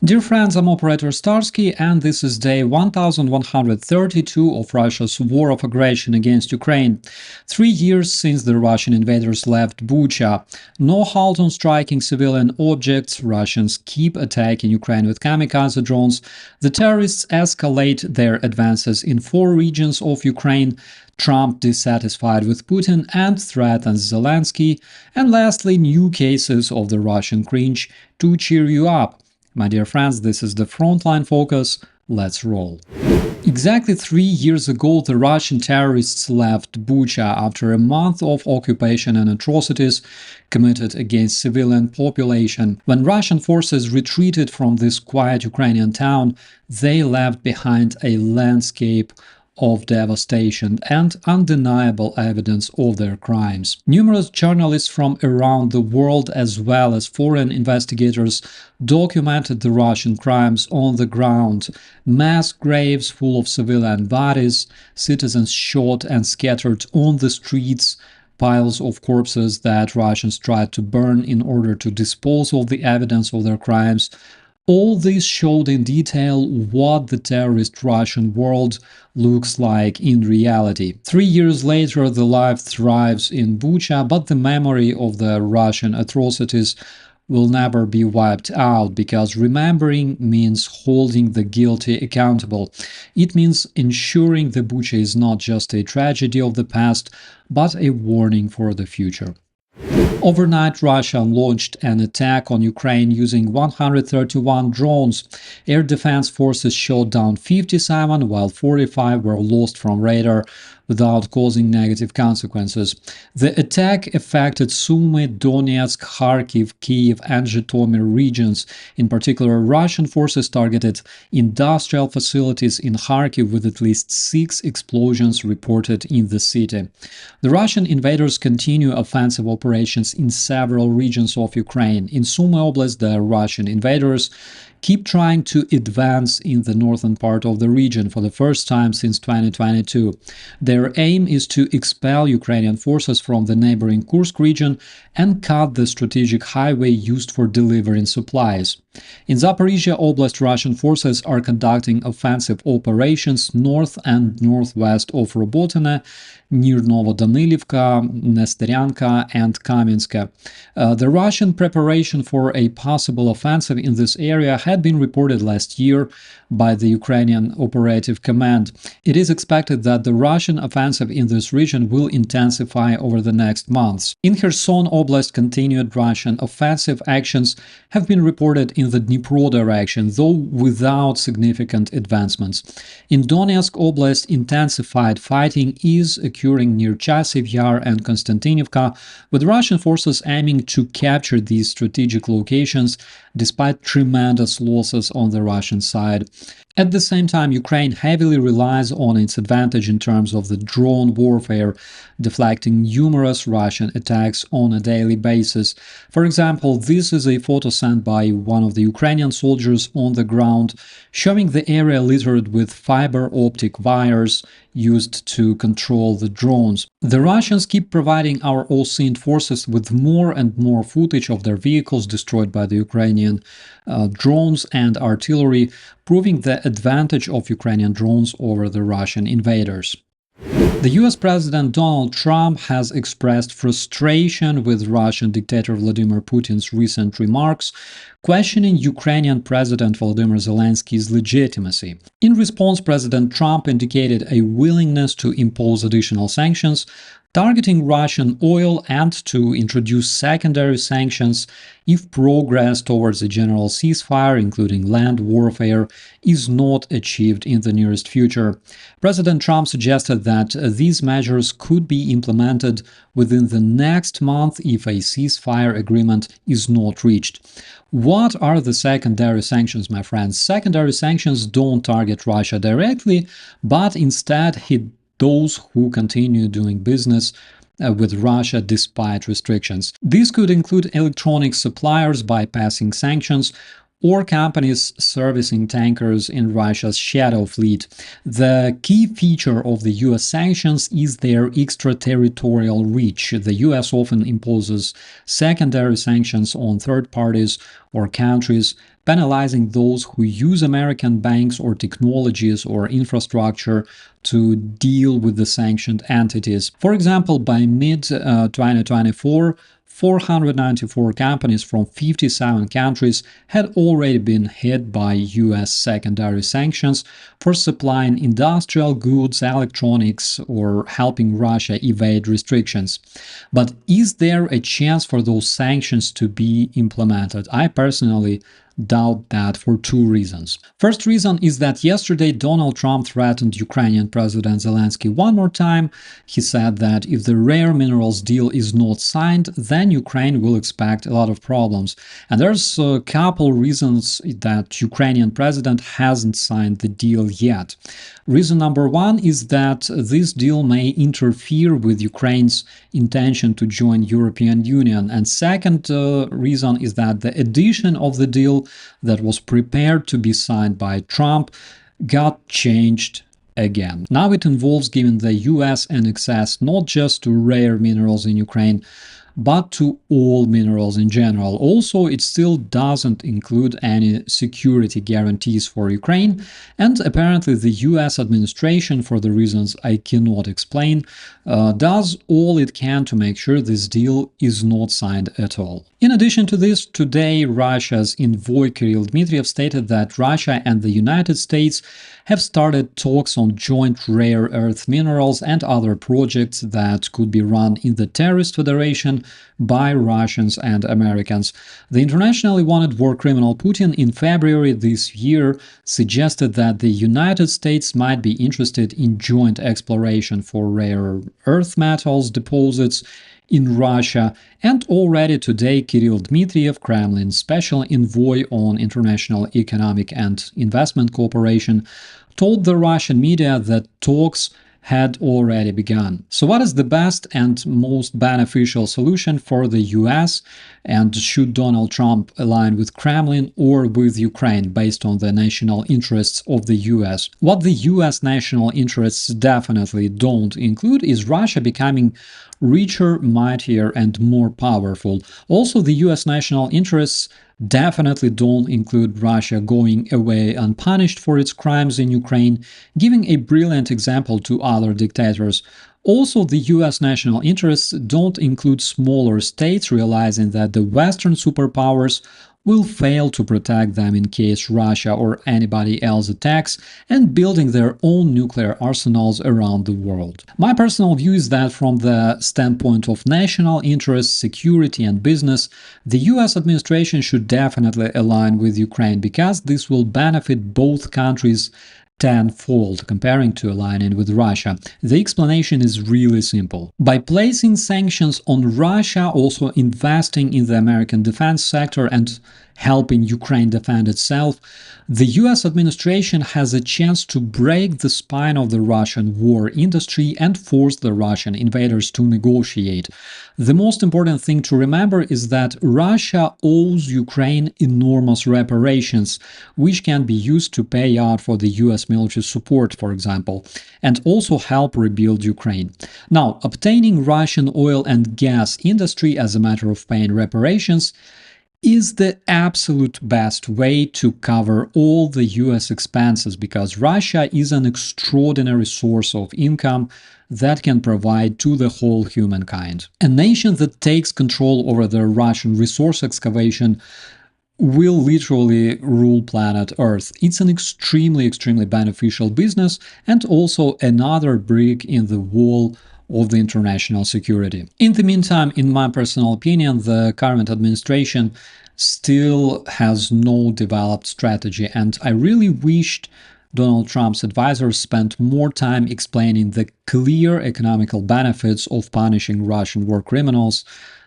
Dear friends, I'm operator Starsky, and this is day 1132 of Russia's war of aggression against Ukraine. 3 years since the Russian invaders left Bucha. No halt on striking civilian objects. Russians keep attacking Ukraine with kamikaze drones. The terrorists escalate their advances in 4 regions of Ukraine. Trump dissatisfied with Putin and threatens Zelensky. And lastly, new cases of the Russian cringe to cheer you up. My dear friends, this is the Frontline focus. Let's roll. Exactly 3 years ago, the Russian terrorists left Bucha after a month of occupation and atrocities committed against civilian population. When Russian forces retreated from this quiet Ukrainian town, they left behind a landscape of devastation and undeniable evidence of their crimes. Numerous journalists from around the world, as well as foreign investigators, documented the Russian crimes on the ground. Mass graves full of civilian bodies, citizens shot and scattered on the streets, piles of corpses that Russians tried to burn in order to dispose of the evidence of their crimes. All this showed in detail what the terrorist Russian world looks like in reality. 3 years later, the life thrives in Bucha, but the memory of the Russian atrocities will never be wiped out, because remembering means holding the guilty accountable. It means ensuring the Bucha is not just a tragedy of the past, but a warning for the future. Overnight, Russia launched an attack on Ukraine using 131 drones. Air defense forces shot down 57, while 45 were lost from radar without causing negative consequences. The attack affected Sumy, Donetsk, Kharkiv, Kyiv, and Zhytomyr regions. In particular, Russian forces targeted industrial facilities in Kharkiv with at least 6 explosions reported in the city. The Russian invaders continue offensive operations in several regions of Ukraine. In Sumy Oblast, the Russian invaders keep trying to advance in the northern part of the region for the first time since 2022. Their aim is to expel Ukrainian forces from the neighboring Kursk region and cut the strategic highway used for delivering supplies. In Zaporizhia Oblast, Russian forces are conducting offensive operations north and northwest of Robotyne, near Novodanilivka, Nesteryanka, and Kamenska. The Russian preparation for a possible offensive in this area had been reported last year by the Ukrainian Operative Command. It is expected that the Russian offensive in this region will intensify over the next months. In Kherson Oblast, continued Russian offensive actions have been reported in the Dnipro direction, though without significant advancements. In Donetsk Oblast, intensified fighting is occurring near Chasiv Yar and Konstantinivka, with Russian forces aiming to capture these strategic locations despite tremendous losses on the Russian side. At the same time, Ukraine heavily relies on its advantage in terms of the drone warfare, deflecting numerous Russian attacks on a daily basis. For example, this is a photo sent by one of the Ukrainian soldiers on the ground, showing the area littered with fiber optic wires used to control the drones. The Russians keep providing our all-seeing forces with more and more footage of their vehicles destroyed by the Ukrainian drones and artillery, proving the advantage of Ukrainian drones over the Russian invaders. The US President Donald Trump has expressed frustration with Russian dictator Vladimir Putin's recent remarks, questioning Ukrainian President Volodymyr Zelensky's legitimacy. In response, President Trump indicated a willingness to impose additional sanctions targeting Russian oil and to introduce secondary sanctions if progress towards a general ceasefire, including land warfare, is not achieved in the nearest future. President Trump suggested that these measures could be implemented within the next month if a ceasefire agreement is not reached. What are the secondary sanctions, my friends? Secondary sanctions don't target Russia directly, but instead hit those who continue doing business with Russia despite restrictions. These could include electronic suppliers bypassing sanctions, or companies servicing tankers in Russia's shadow fleet. The key feature of the US sanctions is their extraterritorial reach. The US often imposes secondary sanctions on third parties or countries, penalizing those who use American banks or technologies or infrastructure to deal with the sanctioned entities. For example, by mid-2024, 494 companies from 57 countries had already been hit by US secondary sanctions for supplying industrial goods, electronics, or helping Russia evade restrictions. But is there a chance for those sanctions to be implemented? I personally doubt that for two reasons. First reason is that yesterday Donald Trump threatened Ukrainian President Zelensky one more time. He said that if the rare minerals deal is not signed, then Ukraine will expect a lot of problems. And there's a couple reasons that Ukrainian president hasn't signed the deal yet. Reason number one is that this deal may interfere with Ukraine's intention to join European Union. And second reason is that the addition of the deal that was prepared to be signed by Trump got changed again. Now it involves giving the US an access not just to rare minerals in Ukraine, but to all minerals in general. Also, it still doesn't include any security guarantees for Ukraine, and apparently the US administration, for the reasons I cannot explain, does all it can to make sure this deal is not signed at all. In addition to this, today Russia's envoy Kirill Dmitriev stated that Russia and the United States have started talks on joint rare earth minerals and other projects that could be run in the terrorist federation by Russians and Americans. The internationally wanted war criminal Putin in February this year suggested that the United States might be interested in joint exploration for rare earth metals deposits in Russia, and already today Kirill Dmitriev, Kremlin's special envoy on international economic and investment cooperation, told the Russian media that talks had already begun. So what is the best and most beneficial solution for the US, and should Donald Trump align with Kremlin or with Ukraine based on the national interests of the US? What the US national interests definitely don't include is Russia becoming richer, mightier, and more powerful. Also, the US national interests definitely don't include Russia going away unpunished for its crimes in Ukraine, giving a brilliant example to other dictators. Also, the US national interests don't include smaller states realizing that the Western superpowers will fail to protect them in case Russia or anybody else attacks, and building their own nuclear arsenals around the world. My personal view is that from the standpoint of national interests, security and business, the US administration should definitely align with Ukraine, because this will benefit both countries tenfold comparing to aligning with Russia. The explanation is really simple. By placing sanctions on Russia, also investing in the American defense sector and helping Ukraine defend itself, the US administration has a chance to break the spine of the Russian war industry and force the Russian invaders to negotiate. The most important thing to remember is that Russia owes Ukraine enormous reparations, which can be used to pay out for the US military support, for example, and also help rebuild Ukraine. Now, obtaining Russian oil and gas industry as a matter of paying reparations is the absolute best way to cover all the US expenses, because Russia is an extraordinary source of income that can provide to the whole humankind. A nation that takes control over the Russian resource excavation will literally rule planet Earth. It's an extremely beneficial business, and also another brick in the wall of the international security. In the meantime, in my personal opinion, the current administration still has no developed strategy, and I really wished Donald Trump's advisors spent more time explaining the clear economical benefits of punishing Russian war criminals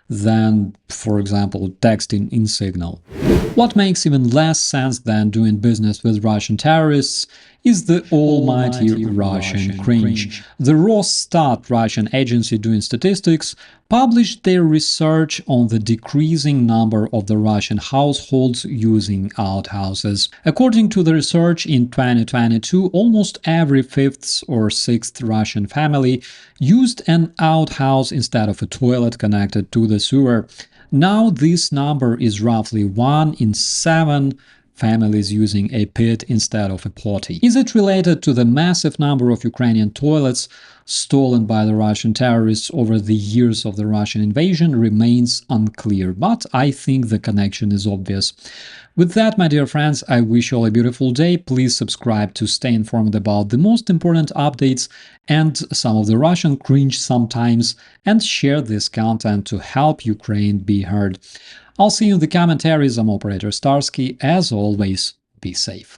than, for example, texting in Signal. What makes even less sense than doing business with Russian terrorists is the almighty Russian cringe. The Rosstat, Russian agency doing statistics, published their research on the decreasing number of the Russian households using outhouses. According to the research, in 2022, almost every fifth or sixth Russian family used an outhouse instead of a toilet connected to the sewer. Now this number is roughly 1 in 7 families using a pit instead of a potty. Is it related to the massive number of Ukrainian toilets stolen by the Russian terrorists over the years of the Russian invasion remains unclear, but I think the connection is obvious. With that, my dear friends, I wish you all a beautiful day. Please subscribe to stay informed about the most important updates and some of the Russian cringe sometimes, and share this content to help Ukraine be heard. I'll see you in the commentaries. I'm Operator Starsky. As always, be safe.